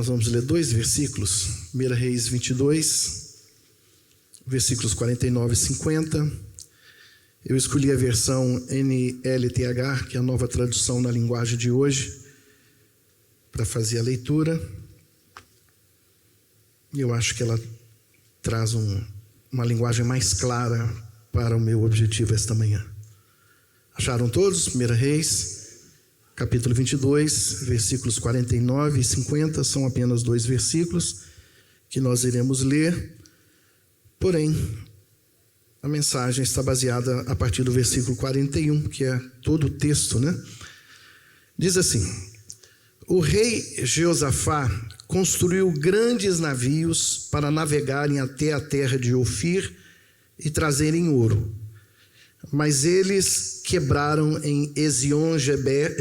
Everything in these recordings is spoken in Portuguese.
Nós vamos ler 2 versículos, 1 Reis 22, versículos 49 e 50. Eu escolhi a versão NLTH, que é a nova tradução na linguagem de hoje, para fazer a leitura. E eu acho que ela traz uma linguagem mais clara para o meu objetivo esta manhã. Acharam todos? 1 Reis, capítulo 22, versículos 49 e 50, são apenas 2 versículos que nós iremos ler. Porém, a mensagem está baseada a partir do versículo 41, que é todo o texto, né? Diz assim: o rei Jeosafá construiu grandes navios para navegarem até a terra de Ofir e trazerem ouro. Mas eles quebraram em Ezion-Geber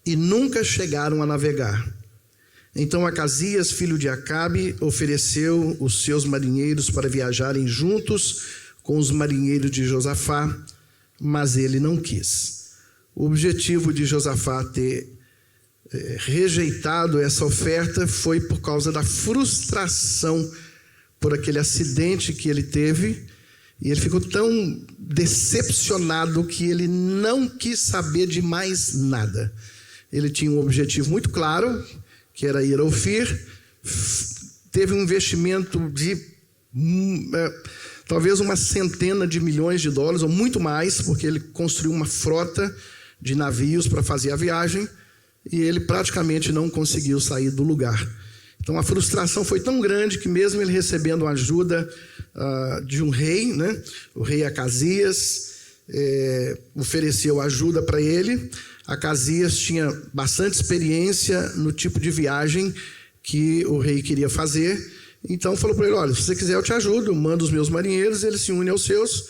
e nunca chegaram a navegar. Então Acasias, filho de Acabe, ofereceu os seus marinheiros para viajarem juntos com os marinheiros de Josafá, mas ele não quis. O objetivo de Josafá ter rejeitado essa oferta foi por causa da frustração por aquele acidente que ele teve, e ele ficou tão decepcionado que ele não quis saber de mais nada. Ele tinha um objetivo muito claro, que era ir a Ofir. Teve um investimento de talvez uma centena de milhões de dólares, ou muito mais, porque ele construiu uma frota de navios para fazer a viagem, e ele praticamente não conseguiu sair do lugar. Então a frustração foi tão grande que, mesmo ele recebendo ajuda de um rei, né, o rei Acasias ofereceu ajuda para ele. Acasias tinha bastante experiência no tipo de viagem que o rei queria fazer, então falou para ele: olha, se você quiser eu te ajudo, eu mando os meus marinheiros, eles se unem aos seus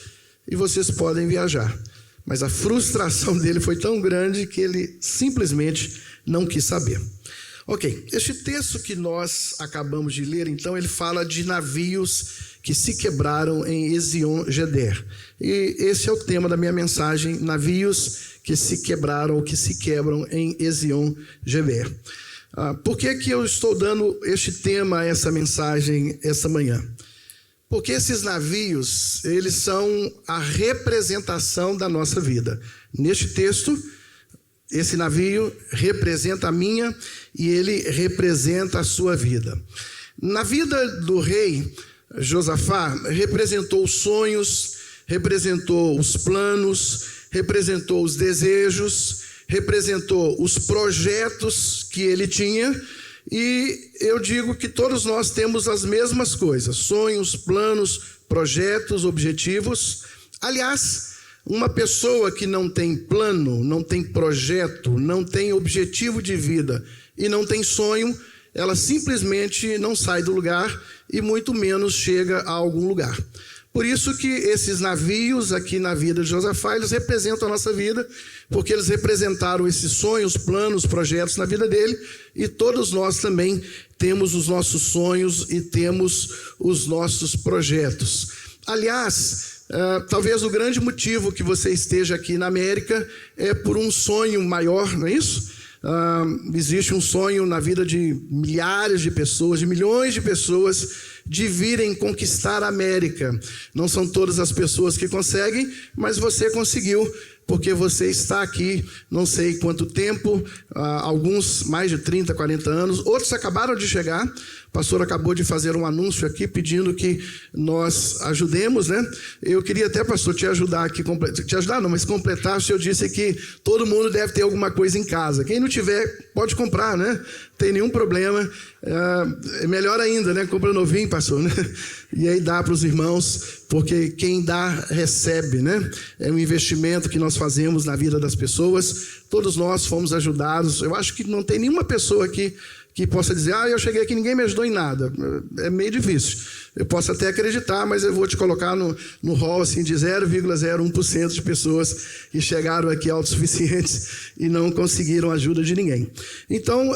e vocês podem viajar. Mas a frustração dele foi tão grande que ele simplesmente não quis saber. Ok, este texto que nós acabamos de ler, então, ele fala de navios que se quebraram em Ezion-Geber. E esse é o tema da minha mensagem: navios que se quebraram ou que se quebram em Ezion-Geber. Por que eu estou dando este tema a essa mensagem essa manhã? Porque esses navios, eles são a representação da nossa vida. Neste texto, esse navio representa a minha e ele representa a sua vida. Na vida do rei Josafá, representou os sonhos, representou os planos, representou os desejos, representou os projetos que ele tinha. E eu digo que todos nós temos as mesmas coisas: sonhos, planos, projetos, objetivos. Aliás, uma pessoa que não tem plano, não tem projeto, não tem objetivo de vida e não tem sonho, ela simplesmente não sai do lugar e muito menos chega a algum lugar. Por isso que esses navios aqui na vida de Josafá, eles representam a nossa vida, porque eles representaram esses sonhos, planos, projetos na vida dele, e todos nós também temos os nossos sonhos e temos os nossos projetos. Aliás, talvez o grande motivo que você esteja aqui na América é por um sonho maior, não é isso? Existe um sonho na vida de milhares de pessoas, de milhões de pessoas, de virem conquistar a América. Não são todas as pessoas que conseguem, mas você conseguiu, porque você está aqui não sei quanto tempo, alguns mais de 30, 40 anos, outros acabaram de chegar. O pastor acabou de fazer um anúncio aqui pedindo que nós ajudemos, né? Eu queria até, pastor, te ajudar aqui, te ajudar não, mas completar. O senhor disse que todo mundo deve ter alguma coisa em casa. Quem não tiver, pode comprar, né? Não tem nenhum problema. É melhor ainda, né? Compra novinho, pastor, né? E aí dá para os irmãos, porque quem dá, recebe, né? É um investimento que nós fazemos na vida das pessoas. Todos nós fomos ajudados. Eu acho que não tem nenhuma pessoa aqui que possa dizer: eu cheguei aqui e ninguém me ajudou em nada. É meio difícil. Eu posso até acreditar, mas eu vou te colocar no rol assim, de 0,01% de pessoas que chegaram aqui autossuficientes e não conseguiram ajuda de ninguém. Então,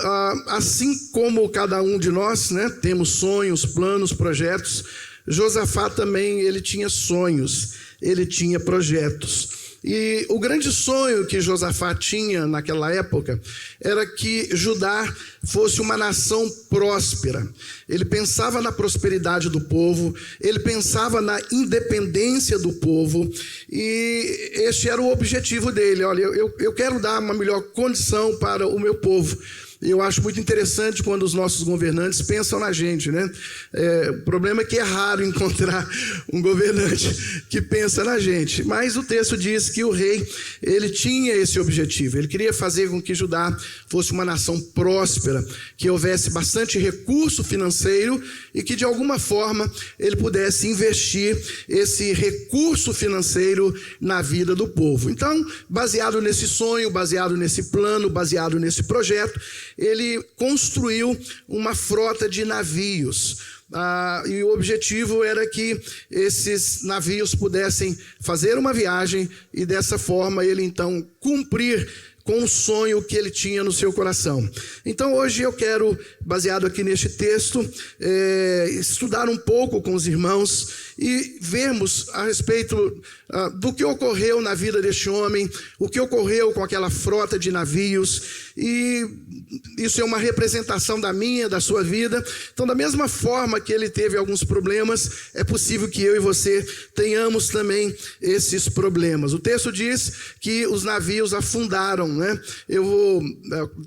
assim como cada um de nós, né, temos sonhos, planos, projetos, Josafá também, ele tinha sonhos, ele tinha projetos. E o grande sonho que Josafá tinha naquela época era que Judá fosse uma nação próspera. Ele pensava na prosperidade do povo, ele pensava na independência do povo, e este era o objetivo dele. Olha, eu quero dar uma melhor condição para o meu povo. Eu acho muito interessante quando os nossos governantes pensam na gente, né? O problema é que é raro encontrar um governante que pensa na gente. Mas o texto diz que o rei, ele tinha esse objetivo. Ele queria fazer com que Judá fosse uma nação próspera, que houvesse bastante recurso financeiro e que de alguma forma ele pudesse investir esse recurso financeiro na vida do povo. Então, baseado nesse sonho, baseado nesse plano, baseado nesse projeto, ele construiu uma frota de navios. E o objetivo era que esses navios pudessem fazer uma viagem e dessa forma ele então cumprir com o sonho que ele tinha no seu coração. Então hoje eu quero, baseado aqui neste texto, estudar um pouco com os irmãos e vermos a respeito do que ocorreu na vida deste homem, o que ocorreu com aquela frota de navios, e isso é uma representação da minha, da sua vida. Então, da mesma forma que ele teve alguns problemas, é possível que eu e você tenhamos também esses problemas. O texto diz que os navios afundaram, né? Eu vou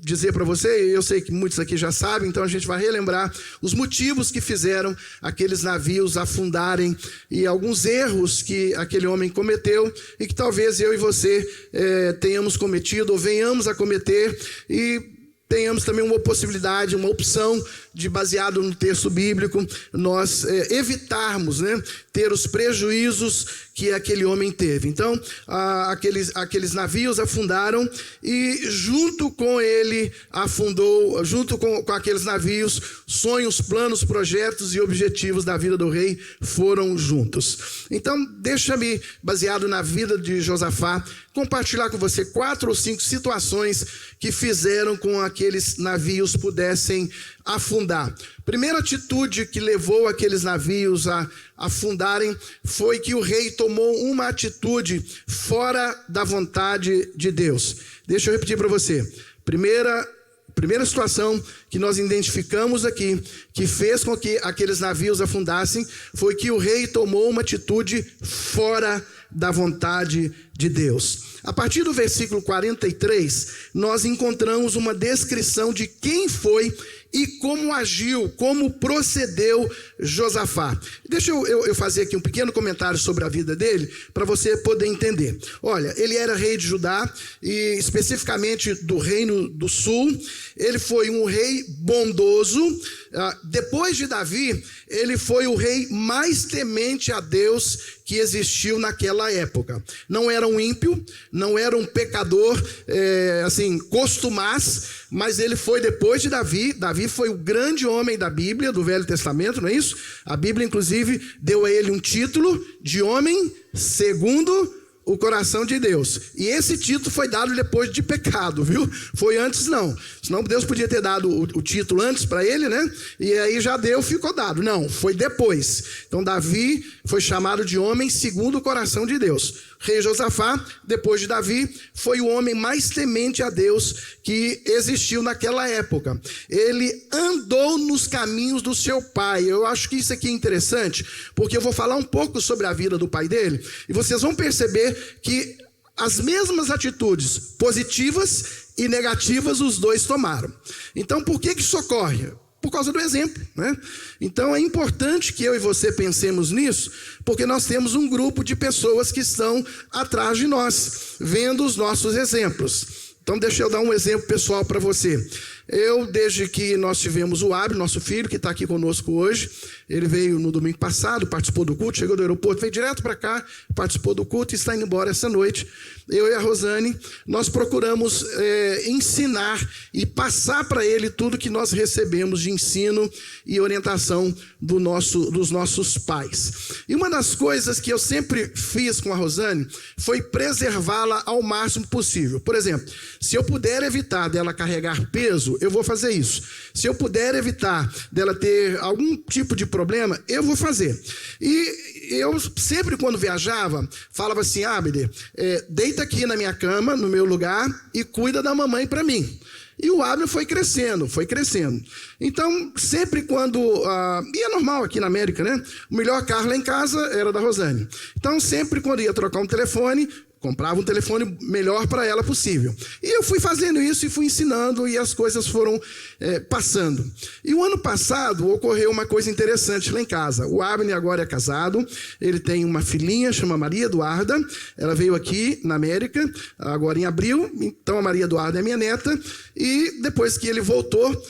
dizer para você, eu sei que muitos aqui já sabem, então a gente vai relembrar os motivos que fizeram aqueles navios afundarem e alguns erros que aquele homem cometeu e que talvez eu e você tenhamos cometido ou venhamos a cometer, e tenhamos também uma possibilidade, uma opção de, baseado no texto bíblico, nós evitarmos, né, ter os prejuízos que aquele homem teve. Então, aqueles navios afundaram e junto com ele afundou, junto com aqueles navios, sonhos, planos, projetos e objetivos da vida do rei foram juntos. Então, deixa-me, baseado na vida de Josafá, compartilhar com você 4 ou 5 situações que fizeram com que aqueles navios pudessem afundar. Primeira atitude que levou aqueles navios a afundarem foi que o rei tomou uma atitude fora da vontade de Deus. Deixa eu repetir para você. Primeira situação que nós identificamos aqui, que fez com que aqueles navios afundassem, foi que o rei tomou uma atitude fora da vontade de Deus. A partir do versículo 43, nós encontramos uma descrição de quem foi e como agiu, como procedeu Josafá. Deixa eu fazer aqui um pequeno comentário sobre a vida dele, para você poder entender. Olha, ele era rei de Judá, e especificamente do reino do sul. Ele foi um rei bondoso. Depois de Davi, ele foi o rei mais temente a Deus que existiu naquela época. Não era um ímpio, não era um pecador, costumaz, mas ele foi depois de Davi. Davi foi o grande homem da Bíblia, do Velho Testamento, não é isso? A Bíblia, inclusive, deu a ele um título de homem segundo o coração de Deus. E esse título foi dado depois de pecado, viu? Foi antes não. Senão Deus podia ter dado o título antes para ele, né? E aí já deu, ficou dado. Não, foi depois. Então Davi foi chamado de homem segundo o coração de Deus. Rei Josafá, depois de Davi, foi o homem mais temente a Deus que existiu naquela época. Ele andou nos caminhos do seu pai. Eu acho que isso aqui é interessante, porque eu vou falar um pouco sobre a vida do pai dele, e vocês vão perceber que as mesmas atitudes positivas e negativas os dois tomaram. Então, por que isso ocorre? Por causa do exemplo, né? Então é importante que eu e você pensemos nisso, porque nós temos um grupo de pessoas que estão atrás de nós, vendo os nossos exemplos. Então deixa eu dar um exemplo pessoal para você. Desde que nós tivemos o Abel, nosso filho, que está aqui conosco hoje, ele veio no domingo passado, participou do culto, chegou do aeroporto, veio direto para cá, participou do culto e está indo embora essa noite. Eu e a Rosane, nós procuramos ensinar e passar para ele tudo que nós recebemos de ensino e orientação dos nossos pais. E uma das coisas que eu sempre fiz com a Rosane foi preservá-la ao máximo possível. Por exemplo, se eu puder evitar dela carregar peso, eu vou fazer isso. Se eu puder evitar dela ter algum tipo de problema problema, eu vou fazer. E eu sempre quando viajava, falava assim, Abner, deita aqui na minha cama, no meu lugar, e cuida da mamãe para mim. E o Abner foi crescendo. Então, sempre quando... e é normal aqui na América, né? O melhor carro lá em casa era da Rosane. Então, sempre quando ia trocar um telefone, comprava um telefone melhor para ela possível. E eu fui fazendo isso e fui ensinando e as coisas foram passando. E o ano passado ocorreu uma coisa interessante lá em casa. O Abner agora é casado, ele tem uma filhinha, chama Maria Eduarda. Ela veio aqui na América, agora em abril. Então a Maria Eduarda é minha neta. E depois que ele voltou,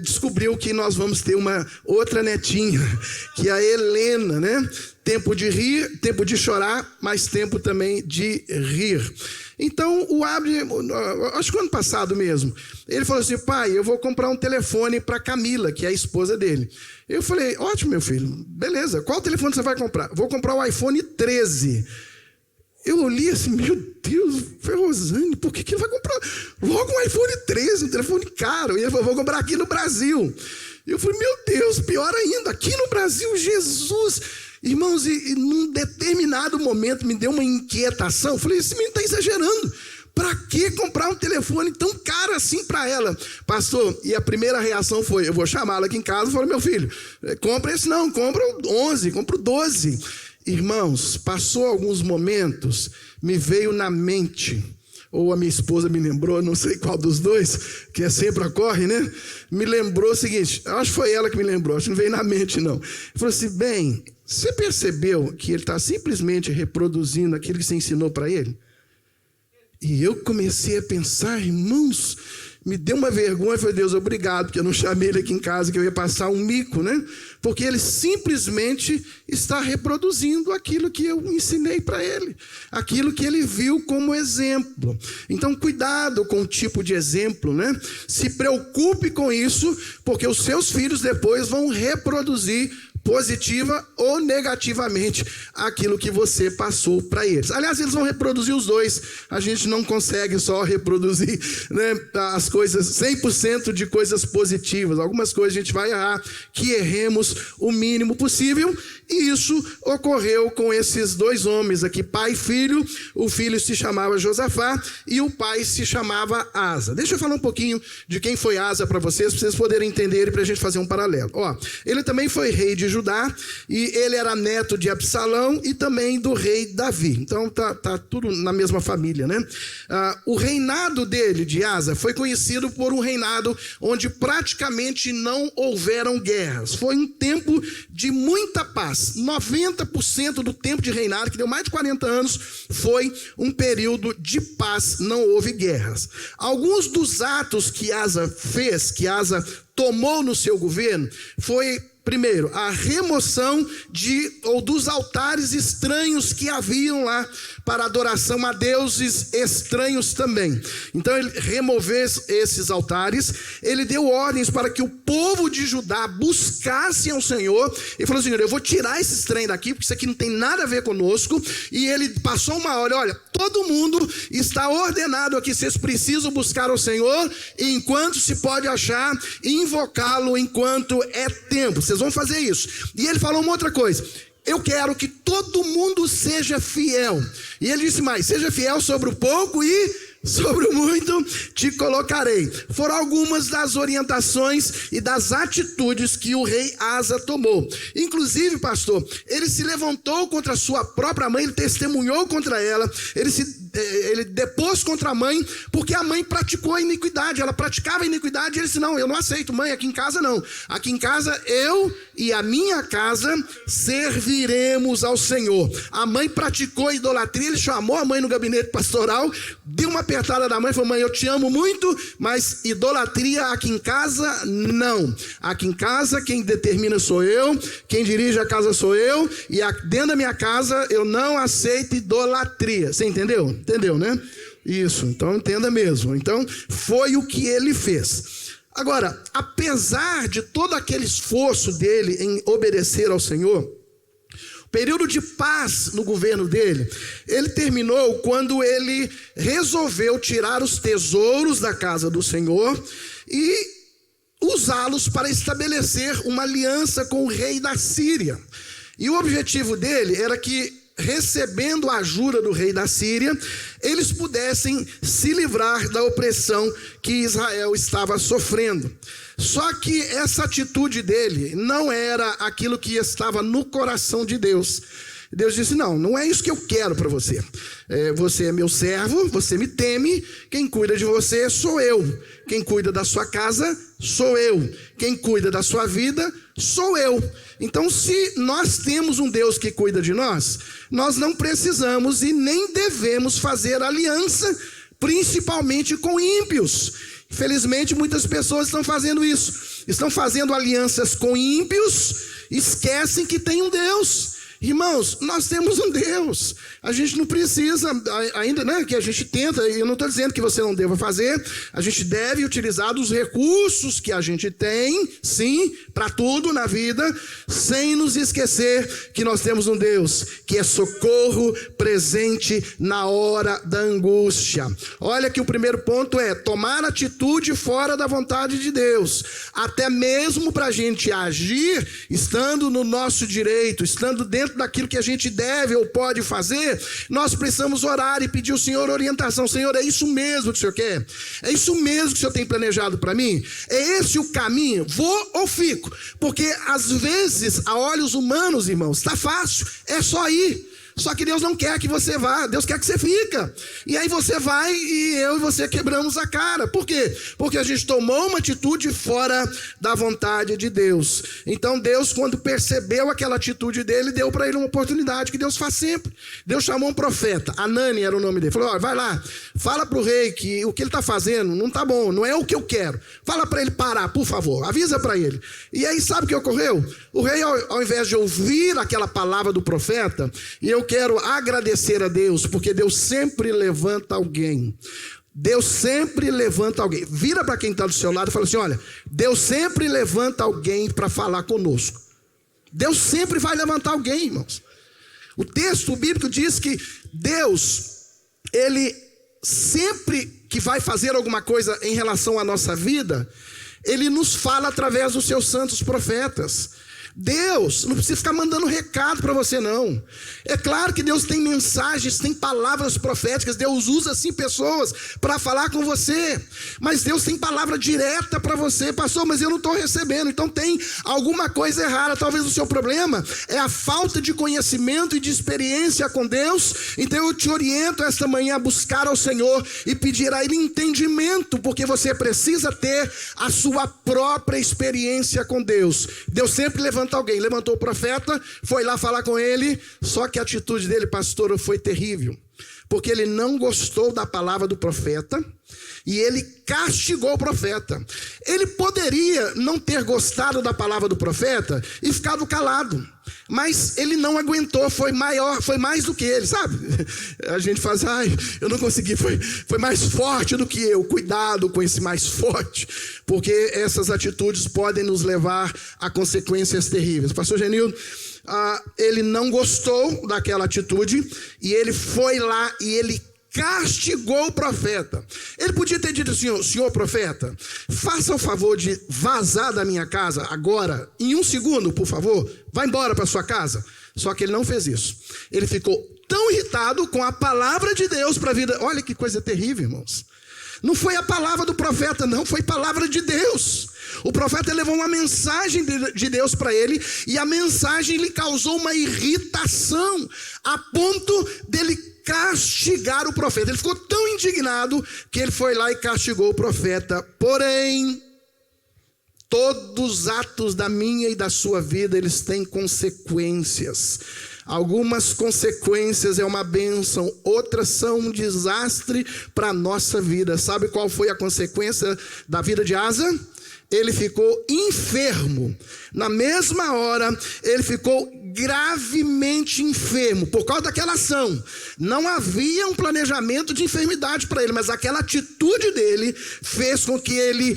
descobriu que nós vamos ter uma outra netinha, que é a Helena, né? Tempo de rir, tempo de chorar, mas tempo também de rir. Então, o Abner, acho que o ano passado mesmo, ele falou assim, pai, eu vou comprar um telefone para Camila, que é a esposa dele. Eu falei, ótimo, meu filho, beleza, qual telefone você vai comprar? Vou comprar o iPhone 13. Eu olhei assim, meu Deus, Rosane, por que ele vai comprar logo um iPhone 13, um telefone caro? E ele falou, vou comprar aqui no Brasil. Eu falei, meu Deus, pior ainda, aqui no Brasil, Jesus... Irmãos, e num determinado momento me deu uma inquietação. Eu falei, esse menino está exagerando. Para que comprar um telefone tão caro assim para ela? Pastor, e a primeira reação foi, eu vou chamá-la aqui em casa e falei, meu filho, compra esse não, compra o 11, compra o 12. Irmãos, passou alguns momentos, me veio na mente... ou a minha esposa me lembrou, não sei qual dos dois, que sempre ocorre, né? Me lembrou o seguinte, acho que foi ela que me lembrou, acho que não veio na mente não. Ele falou assim, bem, você percebeu que ele está simplesmente reproduzindo aquilo que você ensinou para ele? E eu comecei a pensar, irmãos, me deu uma vergonha, falei, Deus, obrigado, porque eu não chamei ele aqui em casa, que eu ia passar um mico, né? Porque ele simplesmente está reproduzindo aquilo que eu ensinei para ele, aquilo que ele viu como exemplo. Então, cuidado com o tipo de exemplo, né? Se preocupe com isso, porque os seus filhos depois vão reproduzir positiva ou negativamente aquilo que você passou para eles. Aliás, eles vão reproduzir os dois. A gente não consegue só reproduzir, né, as coisas, 100% de coisas positivas. Algumas coisas a gente vai errar, que erremos o mínimo possível. E isso ocorreu com esses dois homens aqui, pai e filho. O filho se chamava Josafá e o pai se chamava Asa. Deixa eu falar um pouquinho de quem foi Asa para vocês poderem entender e para a gente fazer um paralelo. Ele também foi rei de Judá e ele era neto de Absalão e também do rei Davi. Então tá tudo na mesma família, né? O reinado dele, de Asa, foi conhecido por um reinado onde praticamente não houveram guerras. Foi um tempo de muita paz. 90% do tempo de reinado, que deu mais de 40 anos, foi um período de paz, não houve guerras. Alguns dos atos que Asa fez, que Asa tomou no seu governo, foi... primeiro, a remoção dos altares estranhos que haviam lá para adoração a deuses estranhos também. Então ele removeu esses altares, ele deu ordens para que o povo de Judá buscasse ao Senhor, e falou, Senhor, eu vou tirar esse trem daqui, porque isso aqui não tem nada a ver conosco, e ele passou uma ordem, olha, todo mundo está ordenado aqui, vocês precisam buscar ao Senhor, enquanto se pode achar, e invocá-lo enquanto é tempo, vocês vão fazer isso. E ele falou uma outra coisa, eu quero que todo mundo seja fiel. E ele disse mais, seja fiel sobre o pouco e sobre o muito te colocarei. Foram algumas das orientações e das atitudes que o rei Asa tomou. Inclusive, pastor, ele se levantou contra a sua própria mãe, ele testemunhou contra ela, ele depôs contra a mãe, porque a mãe praticou a iniquidade, ela praticava a iniquidade, e ele disse, não, eu não aceito, mãe, aqui em casa não, aqui em casa eu e a minha casa serviremos ao Senhor. A mãe praticou a idolatria, ele chamou a mãe no gabinete pastoral, deu uma apertada da mãe e falou, mãe, eu te amo muito, mas idolatria aqui em casa, não. Aqui em casa, quem determina sou eu, quem dirige a casa sou eu, e dentro da minha casa eu não aceito idolatria. Você entendeu? Entendeu, né? Isso, então entenda mesmo. Então, foi o que ele fez. Agora, apesar de todo aquele esforço dele em obedecer ao Senhor, período de paz no governo dele, ele terminou quando ele resolveu tirar os tesouros da casa do Senhor e usá-los para estabelecer uma aliança com o rei da Síria. E o objetivo dele era que, recebendo a ajuda do rei da Síria, eles pudessem se livrar da opressão que Israel estava sofrendo. Só que essa atitude dele não era aquilo que estava no coração de Deus. Deus disse: não é isso que eu quero para você. Você é meu servo, você me teme, quem cuida de você sou eu. Quem cuida da sua casa sou eu. Quem cuida da sua vida sou eu. Então, se nós temos um Deus que cuida de nós, nós não precisamos e nem devemos fazer aliança, principalmente com ímpios. Infelizmente, muitas pessoas estão fazendo isso. Estão fazendo alianças com ímpios, esquecem que tem um Deus. Irmãos, nós temos um Deus. A gente não precisa, ainda, né, que a gente tenta, eu não estou dizendo que você não deva fazer, a gente deve utilizar os recursos que a gente tem, sim, para tudo na vida, sem nos esquecer que nós temos um Deus que é socorro presente na hora da angústia. Olha que o primeiro ponto é tomar atitude fora da vontade de Deus, até mesmo para a gente agir, estando no nosso direito, estando dentro daquilo que a gente deve ou pode fazer, nós precisamos orar e pedir ao Senhor orientação. Senhor, é isso mesmo que o Senhor quer? É isso mesmo que o Senhor tem planejado para mim? É esse o caminho? Vou ou fico? Porque às vezes, a olhos humanos, irmãos, está fácil, é só ir. Só que Deus não quer que você vá, Deus quer que você fica. E aí você vai e eu e você quebramos a cara. Por quê? Porque a gente tomou uma atitude fora da vontade de Deus. Então Deus, quando percebeu aquela atitude dele, deu para ele uma oportunidade que Deus faz sempre. Deus chamou um profeta, Anani era o nome dele. Falou: vai lá, fala para o rei que o que ele está fazendo não está bom, não é o que eu quero. Fala para ele parar, por favor, avisa para ele. E aí sabe o que ocorreu? O rei, ao invés de ouvir aquela palavra do profeta, e eu quero agradecer a Deus, porque Deus sempre levanta alguém. Deus sempre levanta alguém. Vira para quem está do seu lado e fala assim: olha, Deus sempre levanta alguém para falar conosco. Deus sempre vai levantar alguém, irmãos. O texto bíblico diz que Deus, Ele sempre que vai fazer alguma coisa em relação à nossa vida, Ele nos fala através dos seus santos profetas. Deus não precisa ficar mandando recado para você, não. É claro que Deus tem mensagens, tem palavras proféticas. Deus usa sim pessoas para falar com você, mas Deus tem palavra direta para você. Pastor, mas eu não estou recebendo. Então tem alguma coisa errada. Talvez o seu problema é a falta de conhecimento e de experiência com Deus. Então eu te oriento esta manhã a buscar ao Senhor e pedir a Ele entendimento, porque você precisa ter a sua própria experiência com Deus. Deus sempre levanta alguém. Levantou o profeta, foi lá falar com ele, só que a atitude dele, pastor, foi terrível, porque ele não gostou da palavra do profeta e ele castigou o profeta. Ele poderia não ter gostado da palavra do profeta e ficado calado, mas ele não aguentou, foi mais do que ele, sabe? A gente faz, eu não consegui, foi mais forte do que eu. Cuidado com esse mais forte, porque essas atitudes podem nos levar a consequências terríveis. Pastor Genildo, ele não gostou daquela atitude e ele foi lá e ele castigou o profeta. Ele podia ter dito assim: senhor profeta, faça o favor de vazar da minha casa agora, em 1 segundo, por favor, vá embora para sua casa. Só que ele não fez isso. Ele ficou tão irritado com a palavra de Deus para a vida. Olha que coisa terrível, irmãos. Não foi a palavra do profeta, não, foi palavra de Deus. O profeta levou uma mensagem de Deus para ele, e a mensagem lhe causou uma irritação, a ponto dele castigar o profeta. Ele ficou tão indignado que ele foi lá e castigou o profeta. Porém, todos os atos da minha e da sua vida, eles têm consequências. Algumas consequências é uma bênção, outras são um desastre para a nossa vida. Sabe qual foi a consequência da vida de Asa? Ele ficou enfermo. Na mesma hora, ele ficou gravemente enfermo por causa daquela ação. Não havia um planejamento de enfermidade para ele, mas aquela atitude dele fez com que ele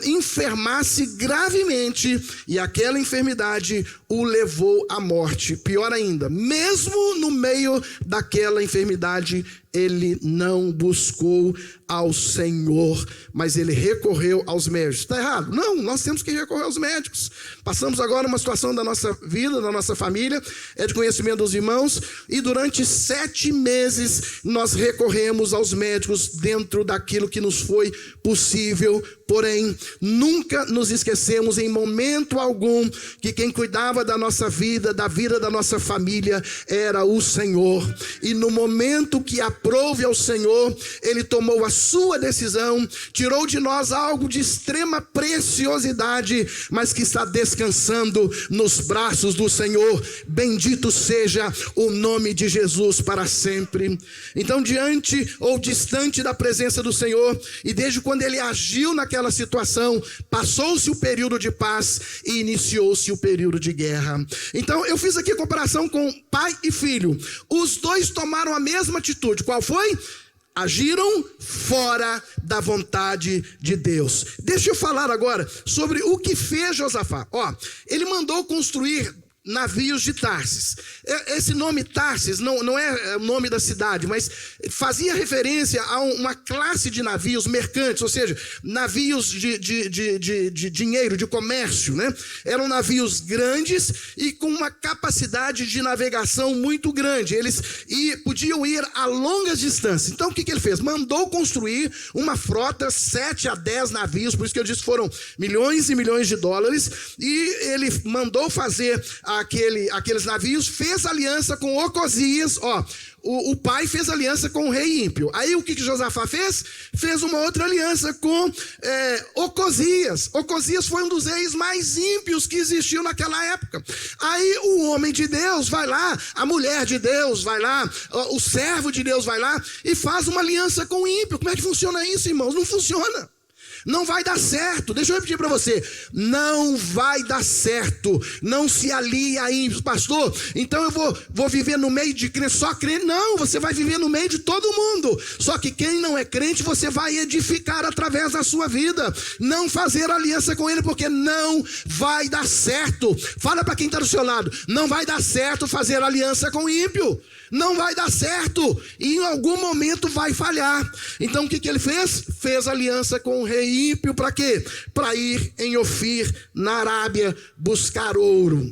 enfermasse gravemente, e aquela enfermidade o levou à morte. Pior ainda, mesmo no meio daquela enfermidade, ele não buscou ao Senhor, mas ele recorreu aos médicos. Está errado? Não, nós temos que recorrer aos médicos. Passamos agora uma situação da nossa vida, da nossa família, é de conhecimento dos irmãos, e durante 7 meses nós recorremos aos médicos dentro daquilo que nos foi possível. Porém, nunca nos esquecemos em momento algum que quem cuidava da nossa vida, da vida da nossa família, era o Senhor. E no momento que aprouve ao Senhor, ele tomou a sua decisão, tirou de nós algo de extrema preciosidade, mas que está descansando nos braços do Senhor. Bendito seja o nome de Jesus para sempre. Então, diante ou distante da presença do Senhor, e desde quando ele agiu naquela situação, passou-se o período de paz e iniciou-se o período de guerra. Então eu fiz aqui a comparação com pai e filho. Os dois tomaram a mesma atitude. Qual foi? Agiram fora da vontade de Deus. Deixa eu falar agora sobre o que fez Josafá. Ele mandou construir navios de Tarsis. Esse nome Tarsis não é o nome da cidade, mas fazia referência a uma classe de navios mercantes, ou seja, navios de dinheiro, de comércio, né? Eram navios grandes e com uma capacidade de navegação muito grande. Eles podiam ir a longas distâncias. Então o que ele fez? Mandou construir uma frota, 7 a 10 navios, por isso que eu disse que foram milhões e milhões de dólares, e ele mandou fazer aqueles navios, fez aliança com Ocosias. O pai fez aliança com o rei ímpio. Aí o que Josafá fez? Fez uma outra aliança com Ocosias. Ocosias foi um dos reis mais ímpios que existiu naquela época. Aí o homem de Deus vai lá, a mulher de Deus vai lá, o servo de Deus vai lá e faz uma aliança com o ímpio. Como é que funciona isso, irmãos? Não funciona. Não vai dar certo. Deixa eu repetir para você. Não vai dar certo. Não se alie a ímpios. Pastor, então eu vou viver no meio de crente, só crente? Não, você vai viver no meio de todo mundo. Só que quem não é crente, você vai edificar através da sua vida. Não fazer aliança com ele, porque não vai dar certo. Fala para quem está do seu lado. Não vai dar certo fazer aliança com o ímpio. Não vai dar certo. E em algum momento vai falhar. Então o que ele fez? Fez aliança com o rei ímpio. Para quê? Para ir em Ofir, na Arábia, buscar ouro.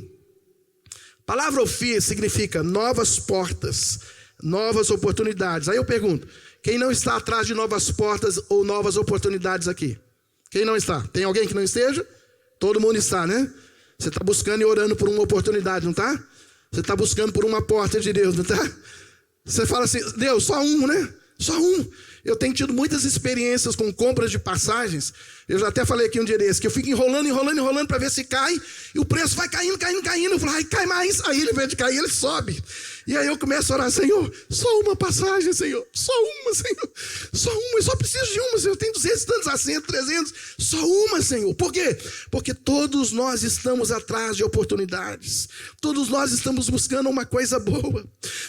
A palavra Ofir significa novas portas, novas oportunidades. Aí eu pergunto, quem não está atrás de novas portas ou novas oportunidades aqui? Quem não está? Tem alguém que não esteja? Todo mundo está, né? Você está buscando e orando por uma oportunidade, não está? Você está buscando por uma porta de Deus, não está? Você fala assim, Deus, só um, né? Só um. Eu tenho tido muitas experiências com compras de passagens. Eu já até falei aqui um dia desse, que eu fico enrolando para ver se cai. E o preço vai caindo. Eu falo, ai, cai mais. Aí ele, ao invés de cair, ele sobe. E aí eu começo a orar, Senhor, só uma passagem, Senhor. Só uma, Senhor. Só uma, eu só preciso de uma, Senhor. Eu tenho 200 tantos assentos, 300. Só uma, Senhor. Por quê? Porque todos nós estamos atrás de oportunidades. Todos nós estamos buscando uma coisa boa.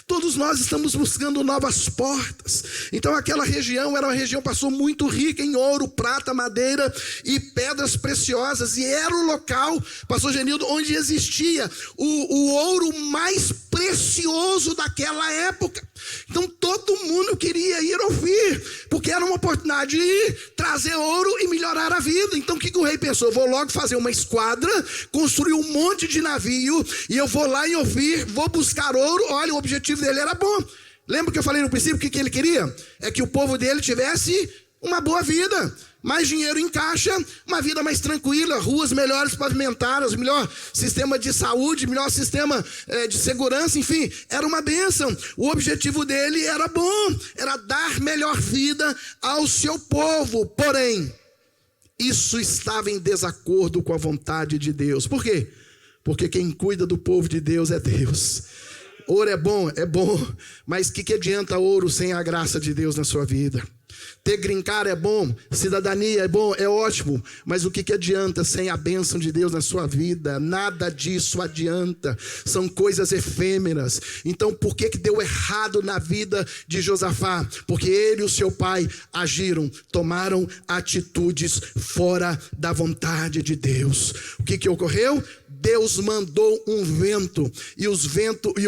Todos nós estamos buscando novas portas. Então aquela região era uma região, passou muito rica em ouro, prata, madeira e pedras preciosas. E era o local, pastor Genildo, onde existia o ouro mais precioso daquela época. Então todo mundo queria ir ouvir, porque era uma oportunidade de trazer ouro e melhorar a vida. Então o que o rei pensou? Vou logo fazer uma esquadra, construir um monte de navio, e eu vou lá em Ofir, vou buscar ouro. Olha, o objetivo dele era bom. Lembra que eu falei no princípio que ele queria? É que o povo dele tivesse uma boa vida, mais dinheiro em caixa, uma vida mais tranquila, ruas melhores pavimentadas, melhor sistema de saúde, melhor sistema de segurança, enfim, era uma bênção. O objetivo dele era bom, era dar melhor vida ao seu povo. Porém, isso estava em desacordo com a vontade de Deus. Por quê? Porque quem cuida do povo de Deus é Deus. Ouro é bom, mas o que adianta ouro sem a graça de Deus na sua vida? Ter green card é bom, cidadania é bom, é ótimo, mas o que adianta sem a bênção de Deus na sua vida? Nada disso adianta, são coisas efêmeras. Então por que deu errado na vida de Josafá? Porque ele e o seu pai agiram, tomaram atitudes fora da vontade de Deus. O que ocorreu? Deus mandou um vento, e o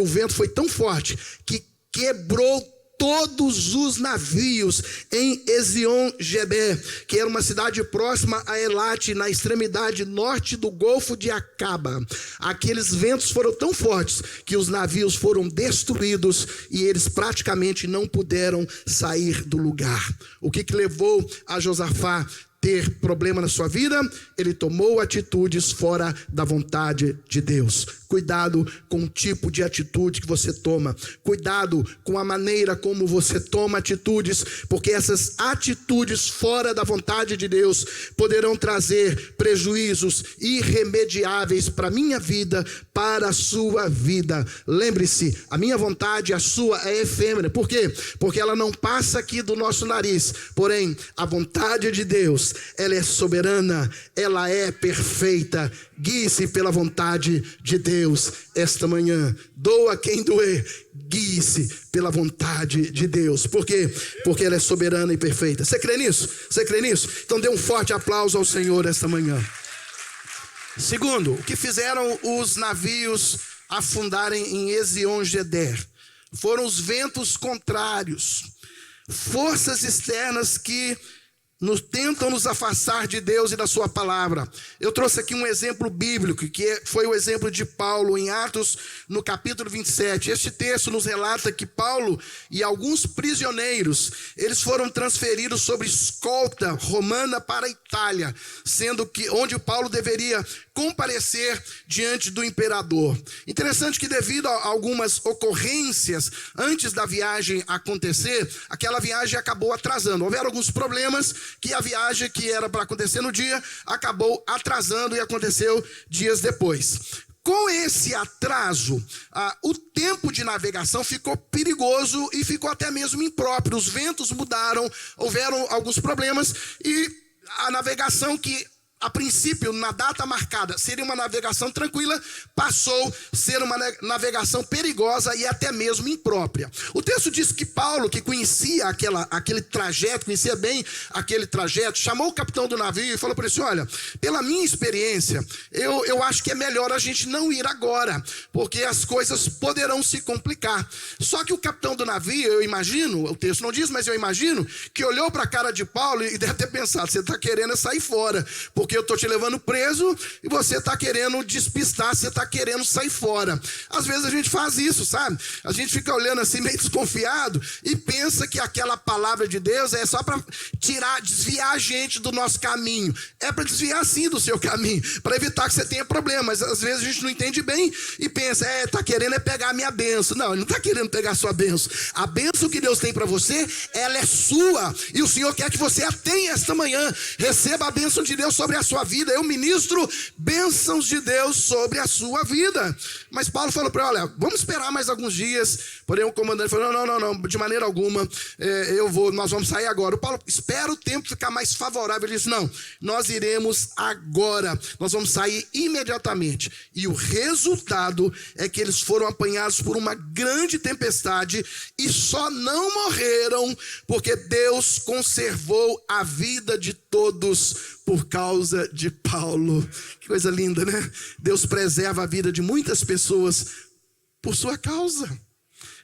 vento foi tão forte que quebrou todos os navios em Ezion-Geber, que era uma cidade próxima a Elate, na extremidade norte do Golfo de Acaba. Aqueles ventos foram tão fortes que os navios foram destruídos e eles praticamente não puderam sair do lugar. O que levou a Josafá ter problema na sua vida? Ele tomou atitudes fora da vontade de Deus. Cuidado com o tipo de atitude que você toma. Cuidado com a maneira como você toma atitudes, porque essas atitudes fora da vontade de Deus poderão trazer prejuízos irremediáveis para a minha vida, para a sua vida. Lembre-se, a minha vontade, a sua é efêmera. Por quê? Porque ela não passa aqui do nosso nariz. Porém, a vontade de Deus, ela é soberana, ela é perfeita. Guie-se pela vontade de Deus esta manhã. Doa quem doer, guie-se pela vontade de Deus. Por quê? Porque ela é soberana e perfeita. Você crê nisso? Você crê nisso? Então dê um forte aplauso ao Senhor esta manhã. Segundo, o que fizeram os navios afundarem em Ezion-Geber? Foram os ventos contrários, forças externas que tentam nos afastar de Deus e da sua palavra. Eu trouxe aqui um exemplo bíblico, que foi o exemplo de Paulo em Atos, no capítulo 27. Este texto nos relata que Paulo e alguns prisioneiros, eles foram transferidos sob escolta romana para a Itália, sendo que onde Paulo deveria comparecer diante do imperador. Interessante que devido a algumas ocorrências antes da viagem acontecer, aquela viagem acabou atrasando. Houveram alguns problemas que a viagem que era para acontecer no dia acabou atrasando e aconteceu dias depois. Com esse atraso, o tempo de navegação ficou perigoso e ficou até mesmo impróprio. Os ventos mudaram, houveram alguns problemas e a navegação que a princípio, na data marcada, seria uma navegação tranquila, passou a ser uma navegação perigosa e até mesmo imprópria. O texto diz que Paulo, que conhecia aquele trajeto, conhecia bem aquele trajeto, chamou o capitão do navio e falou para ele assim: olha, pela minha experiência, eu acho que é melhor a gente não ir agora, porque as coisas poderão se complicar. Só que o capitão do navio, eu imagino, o texto não diz, mas eu imagino, que olhou para a cara de Paulo e deve ter pensado: você está querendo sair fora, porque eu estou te levando preso e você está querendo despistar, você está querendo sair fora. Às vezes a gente faz isso, sabe? A gente fica olhando assim meio desconfiado e pensa que aquela palavra de Deus é só para desviar a gente do nosso caminho. É para desviar sim do seu caminho, para evitar que você tenha problemas. Às vezes a gente não entende bem e pensa: está querendo pegar a minha bênção. Não, ele não está querendo pegar a sua bênção. A bênção que Deus tem para você, ela é sua, e o Senhor quer que você a tenha esta manhã. Receba a bênção de Deus sobre a sua vida. Eu ministro bênçãos de Deus sobre a sua vida. Mas Paulo falou para ele: olha, vamos esperar mais alguns dias. Porém o comandante falou: não, de maneira alguma, nós vamos sair agora. O Paulo: espera o tempo ficar mais favorável. Ele disse: não, nós iremos agora, nós vamos sair imediatamente. E o resultado é que eles foram apanhados por uma grande tempestade e só não morreram porque Deus conservou a vida de todos por causa de Paulo. Que coisa linda, né? Deus preserva a vida de muitas pessoas por sua causa.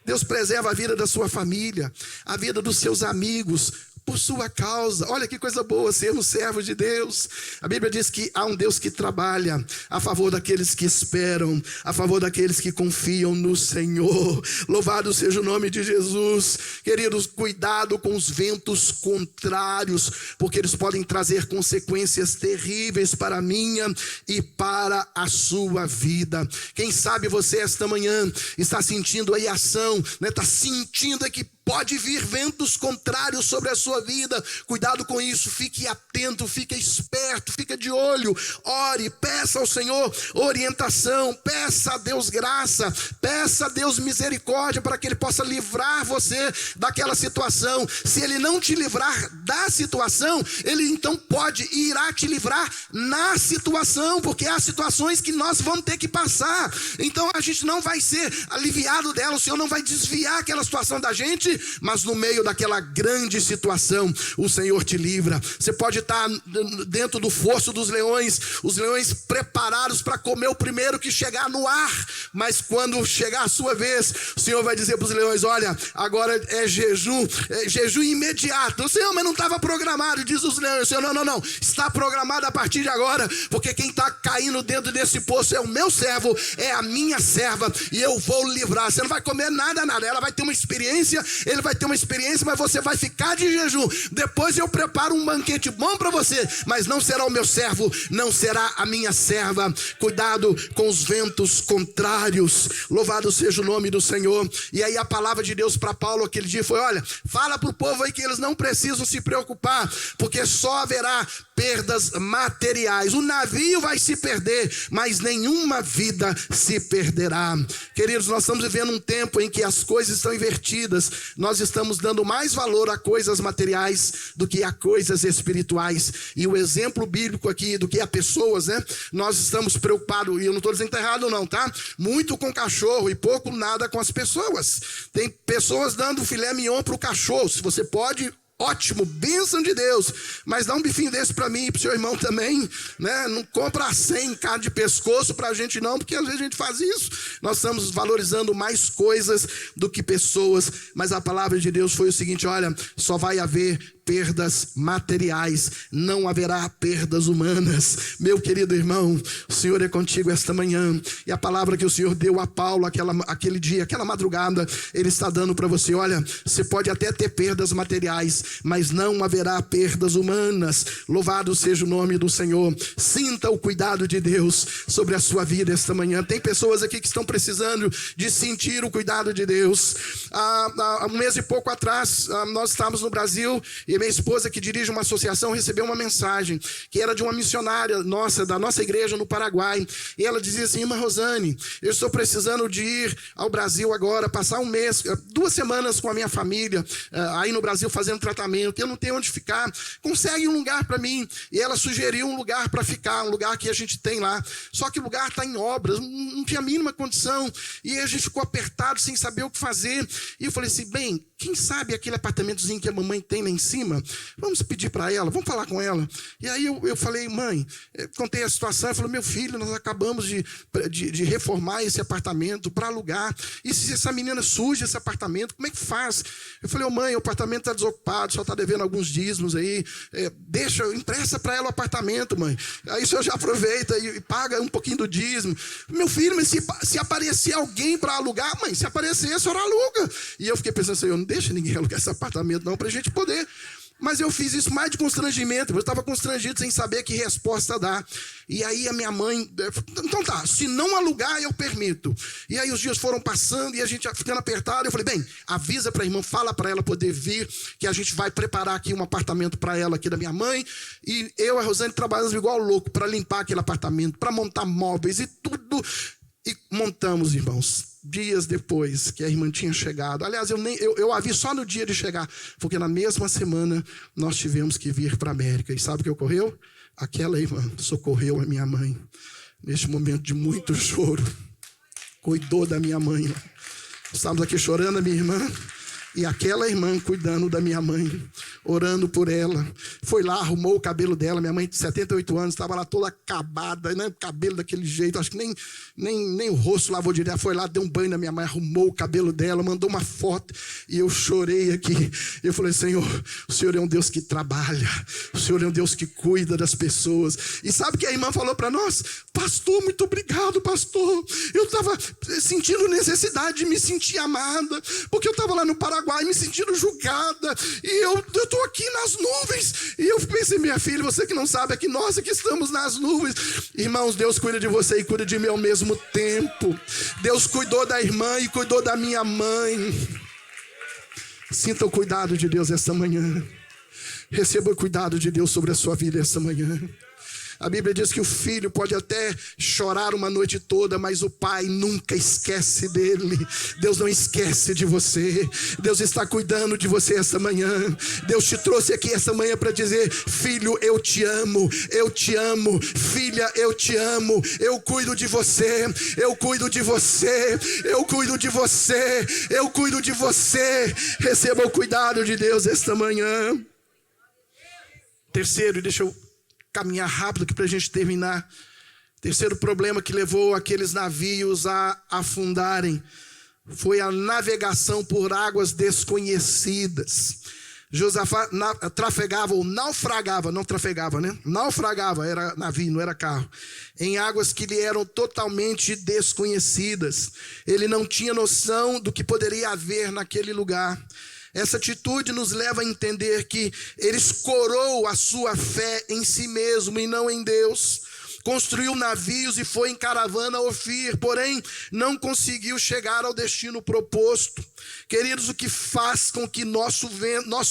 Deus preserva a vida da sua família, a vida dos seus amigos, por sua causa. Olha que coisa boa sermos servos de Deus. A Bíblia diz que há um Deus que trabalha a favor daqueles que esperam, a favor daqueles que confiam no Senhor. Louvado seja o nome de Jesus. Queridos, cuidado com os ventos contrários, porque eles podem trazer consequências terríveis para a minha e para a sua vida. Quem sabe você esta manhã está sentindo aí ação, né? Está sentindo que pode vir ventos contrários sobre a sua vida. Cuidado com isso, fique atento, fique esperto, fique de olho. Ore, peça ao Senhor orientação, peça a Deus graça, peça a Deus misericórdia para que Ele possa livrar você daquela situação. Se Ele não te livrar da situação, Ele então irá te livrar na situação, porque há situações que nós vamos ter que passar. Então a gente não vai ser aliviado dela, o Senhor não vai desviar aquela situação da gente grande, mas no meio daquela grande situação, o Senhor te livra. Você pode estar dentro do fosso dos leões, os leões preparados para comer o primeiro que chegar no ar, mas quando chegar a sua vez, o Senhor vai dizer para os leões: olha, agora é jejum imediato. O Senhor, mas não estava programado. Diz os leões: Senhor, não, está programado a partir de agora, porque quem está caindo dentro desse poço é o meu servo, é a minha serva, e eu vou livrar. Você não vai comer nada, ela vai ter uma experiência, ele vai ter uma experiência, mas você vai ficar de jejum. Depois eu preparo um banquete bom para você, mas não será o meu servo, não será a minha serva. Cuidado com os ventos contrários. Louvado seja o nome do Senhor. E aí a palavra de Deus para Paulo aquele dia foi: olha, fala para o povo aí que eles não precisam se preocupar, porque só haverá perdas materiais. O navio vai se perder, mas nenhuma vida se perderá. Queridos, nós estamos vivendo um tempo em que as coisas estão invertidas. Nós estamos dando mais valor a coisas materiais do que a coisas espirituais. E o exemplo bíblico aqui do que a pessoas, né? Nós estamos preocupados, e eu não estou dizendo que está errado não, tá? Muito com cachorro e pouco nada com as pessoas. Tem pessoas dando filé mignon para o cachorro. Se você pode, ótimo, bênção de Deus, mas dá um bifinho desse para mim e para o seu irmão também, né? Não compra 100 carne de pescoço para a gente não, porque às vezes a gente faz isso. Nós estamos valorizando mais coisas do que pessoas, mas a palavra de Deus foi o seguinte: olha, só vai haver perdas materiais, não haverá perdas humanas. Meu querido irmão, o Senhor é contigo esta manhã, e a palavra que o Senhor deu a Paulo aquele dia, aquela madrugada, Ele está dando para você: olha, você pode até ter perdas materiais, mas não haverá perdas humanas. Louvado seja o nome do Senhor. Sinta o cuidado de Deus sobre a sua vida esta manhã. Tem pessoas aqui que estão precisando de sentir o cuidado de Deus. Há um mês e pouco atrás, nós estávamos no Brasil, e minha esposa, que dirige uma associação, recebeu uma mensagem que era de uma missionária nossa, da nossa igreja no Paraguai. E ela dizia assim: irmã Rosane, eu estou precisando de ir ao Brasil agora, passar um mês, 2 semanas com a minha família, aí no Brasil fazendo tratamento, eu não tenho onde ficar, consegue um lugar para mim. E ela sugeriu um lugar para ficar, um lugar que a gente tem lá, só que o lugar está em obras, não tinha a mínima condição, e a gente ficou apertado sem saber o que fazer. E eu falei assim: bem, quem sabe aquele apartamentozinho que a mamãe tem lá em cima, vamos pedir para ela, vamos falar com ela. E aí eu falei: mãe, contei a situação. Eu falei: meu filho, nós acabamos de reformar esse apartamento para alugar, e se essa menina suja esse apartamento, como é que faz? Eu falei: mãe, o apartamento está desocupado, só está devendo alguns dízimos aí, empresta para ela o apartamento, mãe, aí o senhor já aproveita e paga um pouquinho do dízimo. Meu filho, mas se aparecer alguém para alugar, mãe, se aparecer, a senhora aluga. E eu fiquei pensando: Senhor, não deixa ninguém alugar esse apartamento não, para a gente poder. Mas eu fiz isso mais de constrangimento, eu estava constrangido sem saber que resposta dar. E aí a minha mãe: então tá, se não alugar eu permito. E aí os dias foram passando e a gente ficando apertado. Eu falei: bem, avisa para a irmã, fala para ela poder vir, que a gente vai preparar aqui um apartamento para ela aqui da minha mãe. E eu e a Rosane trabalhamos igual louco para limpar aquele apartamento, para montar móveis e tudo. E montamos, irmãos. Dias depois que a irmã tinha chegado, aliás, eu a vi só no dia de chegar, porque na mesma semana nós tivemos que vir para a América. E sabe o que ocorreu? Aquela irmã socorreu a minha mãe neste momento de muito choro, cuidou da minha mãe. Estávamos aqui chorando, a minha irmã, e aquela irmã cuidando da minha mãe, orando por ela. Foi lá, arrumou o cabelo dela. Minha mãe de 78 anos, estava lá toda acabada, né? Cabelo daquele jeito, acho que nem o rosto lavou direto. Foi lá, deu um banho na minha mãe, arrumou o cabelo dela, mandou uma foto, e eu chorei aqui. Eu falei: Senhor, o Senhor é um Deus que trabalha, o Senhor é um Deus que cuida das pessoas. E sabe o que a irmã falou para nós? Pastor, muito obrigado, pastor. Eu estava sentindo necessidade de me sentir amada, porque eu estava lá no Paraguai me sentindo julgada, e eu estou aqui nas nuvens. E eu pensei: minha filha, você que não sabe, é que nós aqui estamos nas nuvens. Irmãos, Deus cuida de você e cuida de mim ao mesmo tempo. Deus cuidou da irmã e cuidou da minha mãe. Sinta o cuidado de Deus esta manhã. Receba o cuidado de Deus sobre a sua vida esta manhã. A Bíblia diz que o filho pode até chorar uma noite toda, mas o pai nunca esquece dele. Deus não esquece de você. Deus está cuidando de você essa manhã. Deus te trouxe aqui essa manhã para dizer: filho, eu te amo, eu te amo. Filha, eu te amo, eu cuido de você, eu cuido de você, eu cuido de você, eu cuido de você. Receba o cuidado de Deus esta manhã. Terceiro, deixa eu caminhar rápido aqui para a gente terminar. Terceiro problema que levou aqueles navios a afundarem foi a navegação por águas desconhecidas. Josafá trafegava ou naufragava, não trafegava, né? Naufragava, era navio, não era carro, em águas que lhe eram totalmente desconhecidas. Ele não tinha noção do que poderia haver naquele lugar. Essa atitude nos leva a entender que ele escorou a sua fé em si mesmo e não em Deus. Construiu navios e foi em caravana a Ofir, porém não conseguiu chegar ao destino proposto. Queridos, o que faz com que nosso